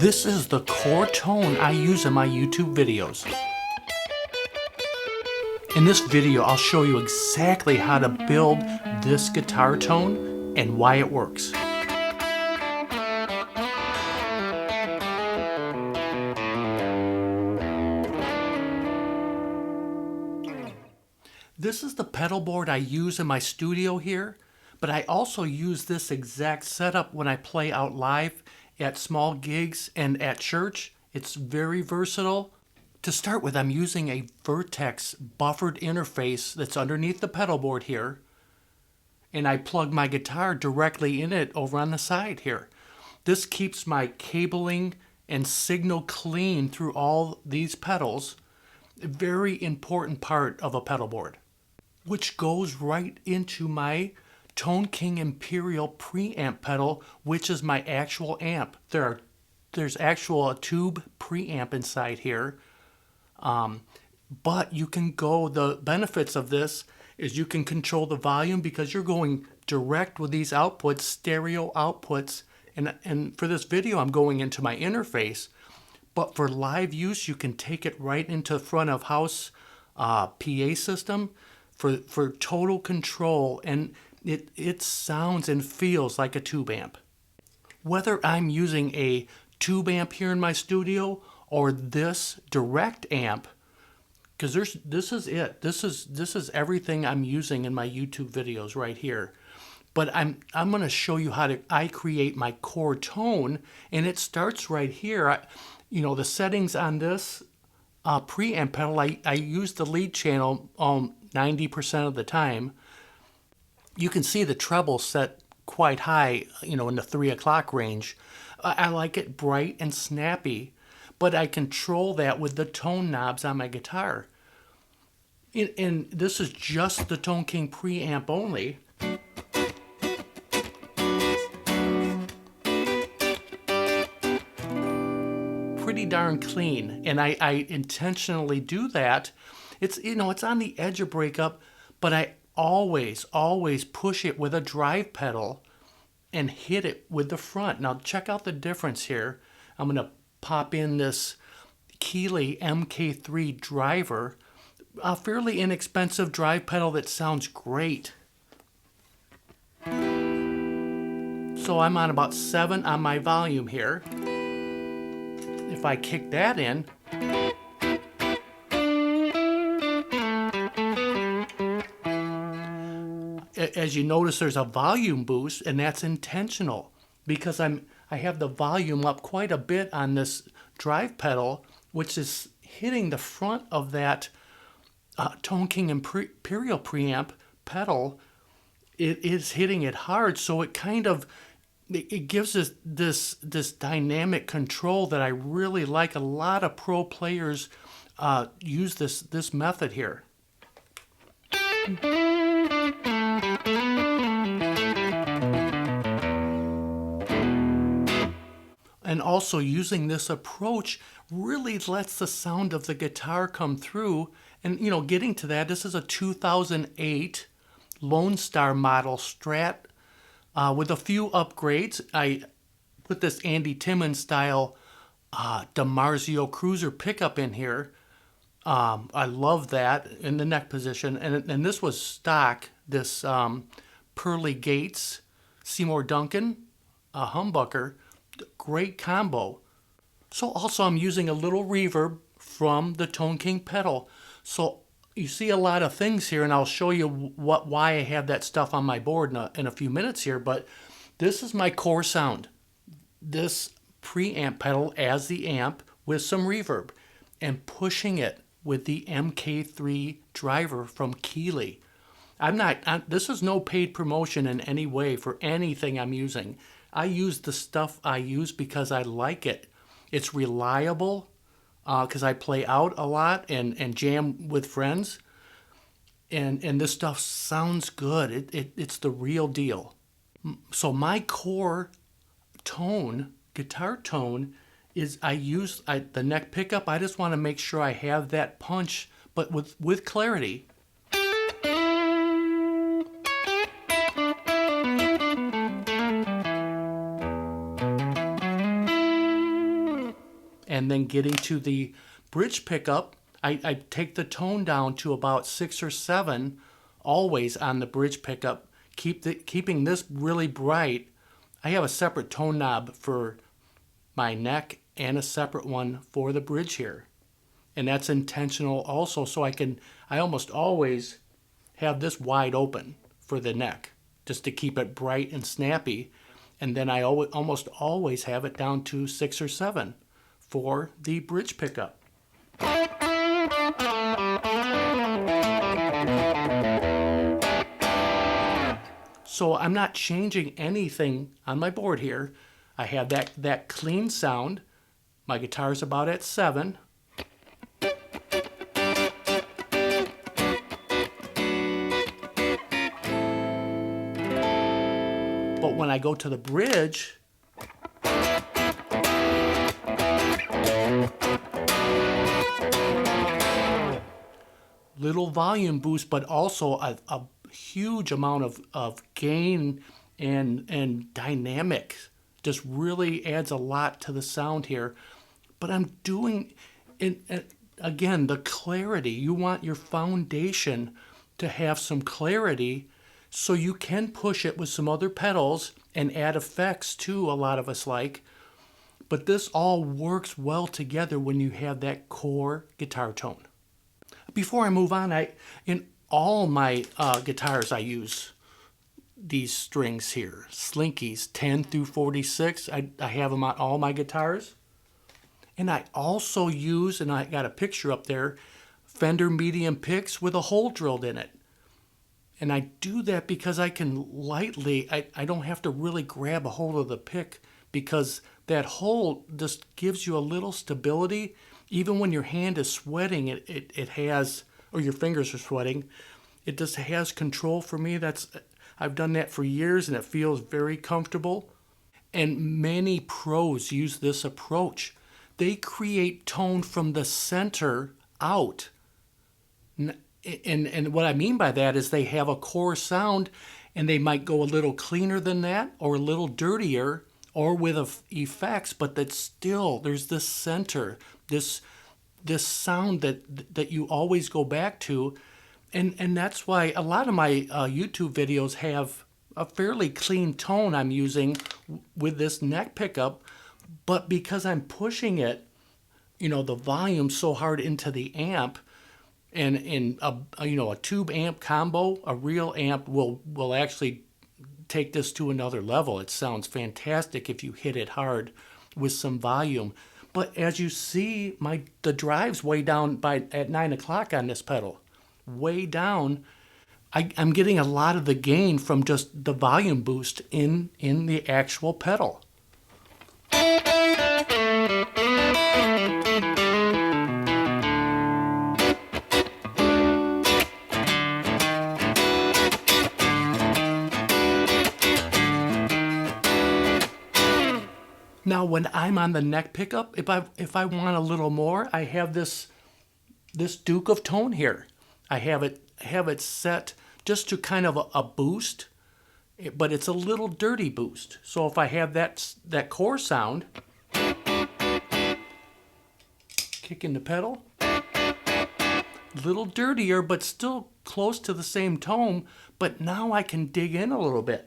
This is the core tone I use in my YouTube videos. In this video, I'll show you exactly how to build this guitar tone and why it works. This is the pedal board I use in my studio here, but I also use this exact setup when I play out live at small gigs and at church. It's very versatile. To start with, I'm using a Vertex buffered interface that's underneath the pedal board here, and I plug my guitar directly in it over on the side here. This keeps my cabling and signal clean through all these pedals. A very important part of a pedal board, which goes right into my Tone King Imperial preamp pedal, which is my actual amp. There's actual a tube preamp inside here, but you can go, the benefits of this is you can control the volume because you're going direct with these outputs, stereo outputs, and for this video I'm going into my interface, but for live use you can take it right into front of house PA system for total control, and it sounds and feels like a tube amp. Whether I'm using a tube amp here in my studio or this direct amp, because this is it. This is everything I'm using in my YouTube videos right here. But I'm going to show you how I create my core tone, and it starts right here. The settings on this preamp pedal, I use the lead channel 90% of the time. You can see the treble set quite high, in the 3 o'clock range. I like it bright and snappy, but I control that with the tone knobs on my guitar. And this is just the Tone King preamp only. Pretty darn clean, and I intentionally do that. It's on the edge of breakup, but I always push it with a drive pedal and hit it with the front. Now check out the difference here. I'm going to pop in this Keeley MK3 driver, a fairly inexpensive drive pedal that sounds great. So I'm on about 7 on my volume here. If I kick that in, as you notice, there's a volume boost, and that's intentional because I have the volume up quite a bit on this drive pedal, which is hitting the front of that Tone King Imperial preamp pedal. It is hitting it hard, so it kind of gives us this dynamic control that I really like. A lot of pro players use this method here. And also using this approach really lets the sound of the guitar come through. And getting to that, this is a 2008 Lone Star model Strat with a few upgrades. I put this Andy Timmons style DiMarzio Cruiser pickup in here. I love that in the neck position. And this was stock, this Pearly Gates Seymour Duncan humbucker. Great combo. So also I'm using a little reverb from the Tone King pedal. So you see a lot of things here, and I'll show you why I have that stuff on my board in a few minutes here, but this is my core sound. This preamp pedal as the amp with some reverb and pushing it with the MK3 driver from Keeley. This is no paid promotion in any way for anything I'm using. I use the stuff I use because I like it. It's reliable because I play out a lot and jam with friends. And this stuff sounds good. It's the real deal. So my core tone, guitar tone, is I use the neck pickup. I just want to make sure I have that punch, but with clarity. and then getting to the bridge pickup, I take the tone down to about 6 or 7, always on the bridge pickup, keeping this really bright. I have a separate tone knob for my neck and a separate one for the bridge here. And that's intentional also, so I almost always have this wide open for the neck, just to keep it bright and snappy. And then I almost always have it down to 6 or 7 for the bridge pickup. So I'm not changing anything on my board here. I have that clean sound. My guitar's about at 7. But when I go to the bridge, little volume boost, but also a huge amount of gain and dynamic. Just really adds a lot to the sound here. But I'm doing, again, the clarity. You want your foundation to have some clarity, so you can push it with some other pedals and add effects too, a lot of us like. But this all works well together when you have that core guitar tone. Before I move on, in all my guitars I use these strings here, Slinkies 10 through 46. I have them on all my guitars. And I also use, and I got a picture up there, Fender medium picks with a hole drilled in it. And I do that because I can lightly, I don't have to really grab a hold of the pick, because that hole just gives you a little stability. Even when your hand is sweating, it has, or your fingers are sweating, it just has control for me. I've done that for years and it feels very comfortable. And many pros use this approach. They create tone from the center out. And what I mean by that is they have a core sound and they might go a little cleaner than that or a little dirtier or with effects, but that still, there's this center, this sound that you always go back to. And that's why a lot of my YouTube videos have a fairly clean tone I'm using with this neck pickup, but because I'm pushing it, the volume so hard into the amp, and in a tube amp combo, a real amp will actually take this to another level. It sounds fantastic if you hit it hard with some volume. But as you see, the drive's way down at 9 o'clock on this pedal, way down. I'm getting a lot of the gain from just the volume boost in the actual pedal. Now, when I'm on the neck pickup, if I want a little more, I have this Duke of tone here. I have it set just to kind of a boost, but it's a little dirty boost. So if I have that core sound, kick in the pedal, little dirtier, but still close to the same tone. But now I can dig in a little bit.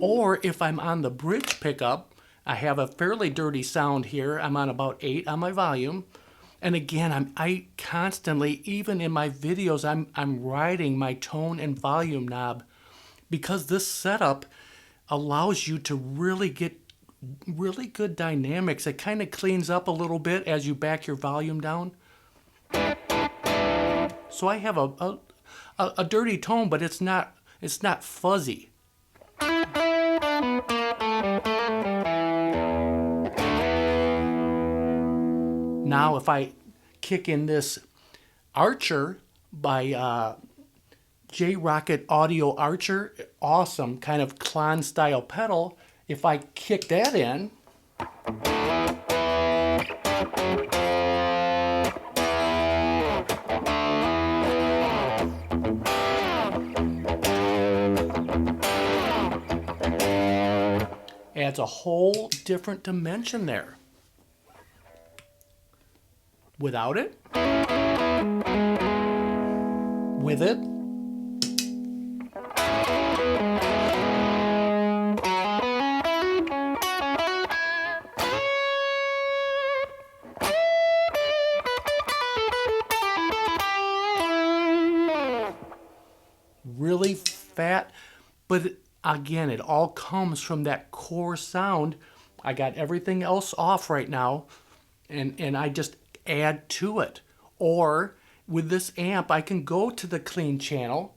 Or if I'm on the bridge pickup, I have a fairly dirty sound here. I'm on about 8 on my volume. And again, I constantly, even in my videos, I'm riding my tone and volume knob, because this setup allows you to really get really good dynamics. It kind of cleans up a little bit as you back your volume down. So I have a dirty tone, but it's not fuzzy. Now, if I kick in this Archer by J-Rocket Audio Archer, awesome kind of Klon style pedal, if I kick that in, Adds a whole different dimension there. Without it, with it, really fat, but again, it all comes from that core sound. I got everything else off right now, and I just add to it. Or with this amp, I can go to the clean channel.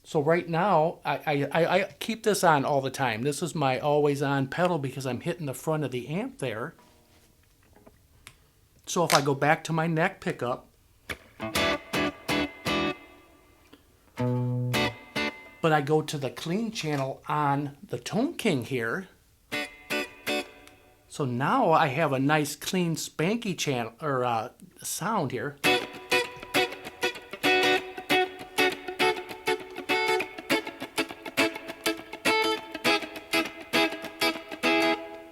So right now, I keep this on all the time. This is my always on pedal because I'm hitting the front of the amp there. So if I go back to my neck pickup, but I go to the clean channel on the Tone King here. So now I have a nice clean spanky channel or sound here.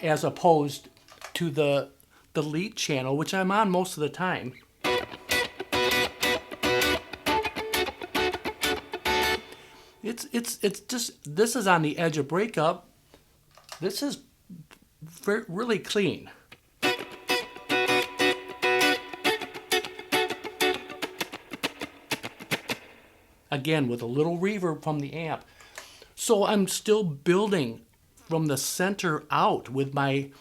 As opposed to the lead channel, which I'm on most of the time. It's just, this is on the edge of breakup. This is really clean. Again, with a little reverb from the amp. So I'm still building from the center out with my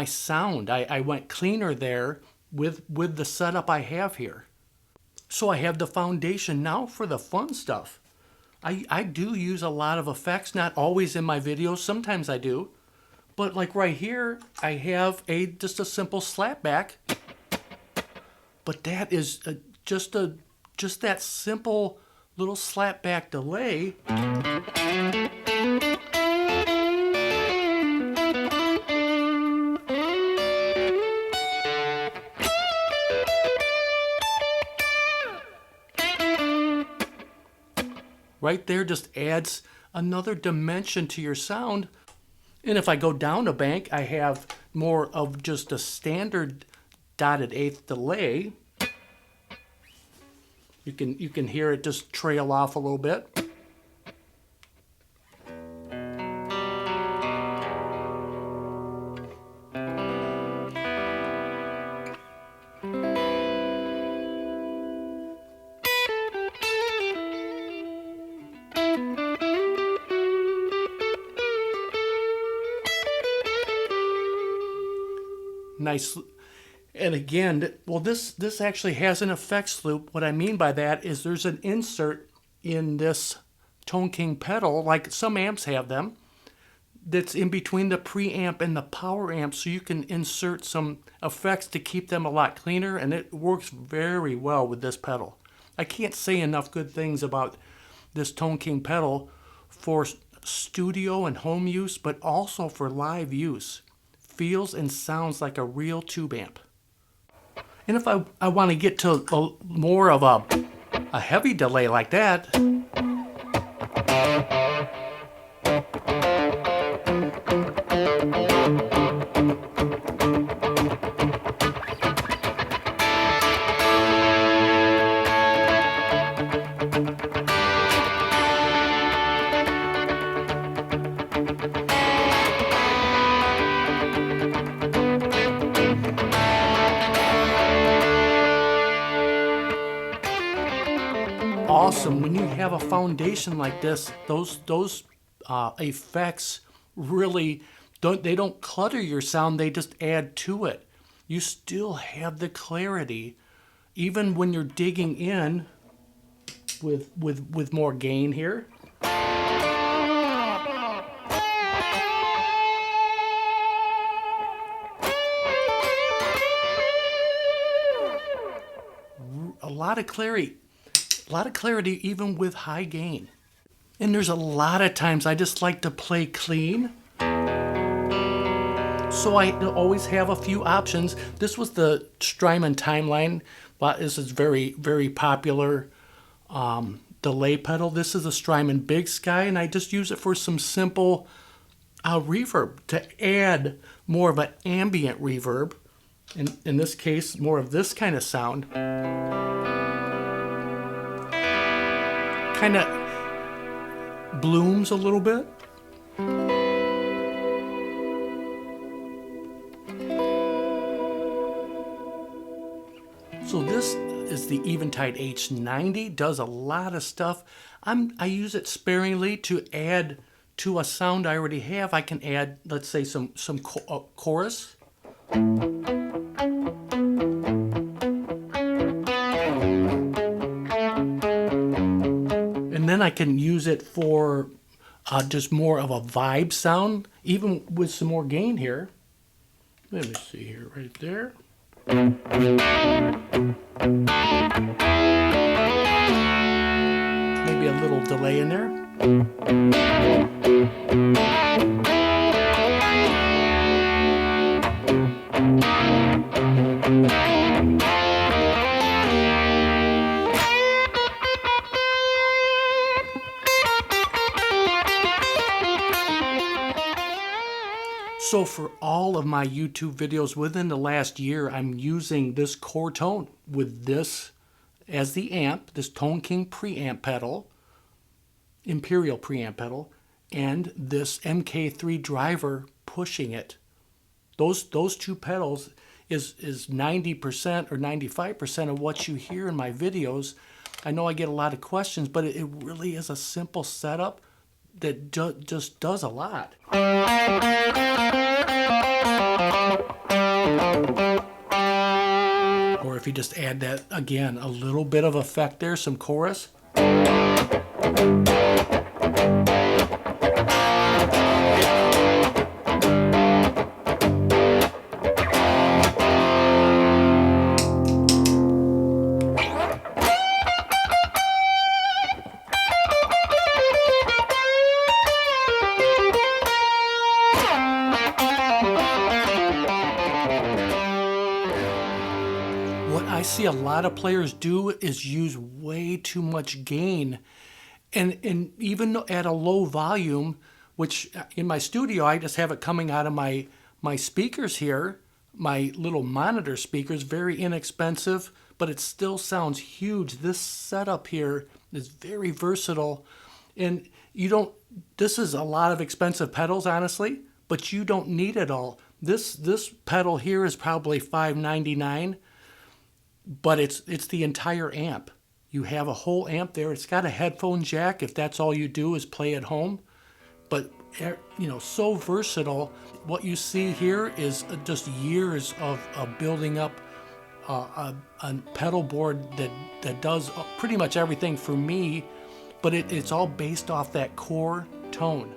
sound. I went cleaner there with the setup I have here. So I have the foundation now for the fun stuff. I do use a lot of effects, not always in my videos, sometimes I do. But like right here, I have just a simple slapback. But that is just that simple little slapback delay. Right there just adds another dimension to your sound. And if I go down a bank, I have more of just a standard dotted eighth delay. You can hear it just trail off a little bit. Nice. And again, well, this actually has an effects loop. What I mean by that is there's an insert in this Tone King pedal, like some amps have them, that's in between the preamp and the power amp, so you can insert some effects to keep them a lot cleaner, and it works very well with this pedal. I can't say enough good things about this Tone King pedal for studio and home use, but also for live use. Feels and sounds like a real tube amp. And if I want to get to more of a heavy delay like that, awesome. When you have a foundation like this, those effects really don't clutter your sound, they just add to it. You still have the clarity even when you're digging in with more gain here. A lot of clarity even with high gain. And there's a lot of times I just like to play clean. So I always have a few options. This was the Strymon Timeline, but this is very, very popular delay pedal. This is a Strymon Big Sky, and I just use it for some simple reverb to add more of an ambient reverb. In this case, more of this kind of sound. Kind of blooms a little bit. So this is the Eventide H90. Does a lot of stuff. I use it sparingly to add to a sound I already have. I can add, let's say, some chorus. And then I can use it for just more of a vibe sound, even with some more gain here. Let me see here, right there. Maybe a little delay in there. So for all of my YouTube videos within the last year, I'm using this core tone with this as the amp, this Tone King preamp pedal, Imperial preamp pedal, and this MK3 driver pushing it. Those two pedals is 90% or 95% of what you hear in my videos. I know I get a lot of questions, but it really is a simple setup that just does a lot. Or if you just add that, again, a little bit of effect there, some chorus. What I see a lot of players do is use way too much gain, and even at a low volume, which in my studio I just have it coming out of my speakers here, my little monitor speakers, very inexpensive, but it still sounds huge. This setup here is very versatile, and this is a lot of expensive pedals, honestly, but you don't need it all. This pedal here is probably $5.99. But it's the entire amp. You have a whole amp there. It's got a headphone jack if that's all you do is play at home. But so versatile. What you see here is just years of building up a pedal board that does pretty much everything for me. But it's all based off that core tone.